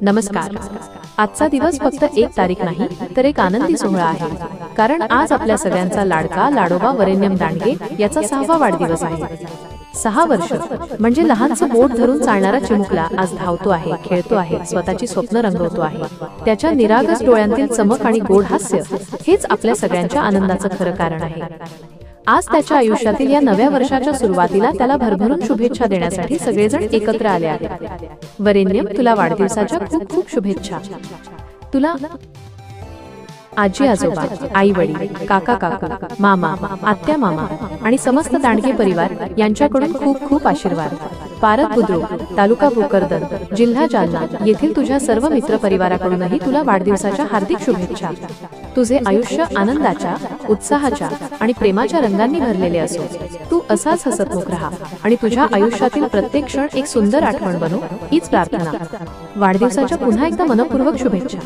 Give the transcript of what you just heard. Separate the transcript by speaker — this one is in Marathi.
Speaker 1: नमस्कार। आजचा दिवस फक्त एक तारीख नाही तर एक आनंदी सोहळा आहे, कारण आज आपल्या सगळ्यांचा लाडका लाडोबा वरेण्यम दांडगे याचा 6वा वाढदिवस आहे। 6 वर्ष म्हणजे लहानचं बोट धरून चालणारा चिमुकला आज धावतो आहे, खेळतो आहे, स्वतःची स्वप्न रंगवतो आहे। त्याच्या निरागस डोळ्यांतील चमक आणि गोड हास्य हेच आपल्या सगळ्यांच्या आनंदाचं खरं कारण आहे। आज त्याच्या आयुष्यातील या नव्या वर्षाच्या सुरुवातीला त्याला भरभरून शुभेच्छा देण्यासाठी सगळेजण एकत्र आले आहेत। वरेण्यम, तुला वाढदिवसाच्या खूप खूप शुभेच्छा। तुला आजी आजोबा, आई वडील, काका काकू, मामा, आत्या मामा आणि समस्त दांडगे परिवार यांच्याकडून खूप खूप आशीर्वाद। पारत बुद्रुक, तालुका भोकरदन, जिल्हा जालना येथील तुझ्या सर्व मित्र परिवाराकडूनही तुला वाढदिवसाच्या हार्दिक शुभेच्छा। तुझे आयुष्य आनंदाच्या, उत्साहाच्या आणि प्रेमाच्या रंगांनी भरलेले असो। तू असाच हसतमुख राहा आणि तुझ्या आयुष्यातील प्रत्येक क्षण एक सुंदर आठवण बनो हीच प्रार्थना। वाढदिवसाच्या पुन्हा एकदा मनपूर्वक शुभेच्छा।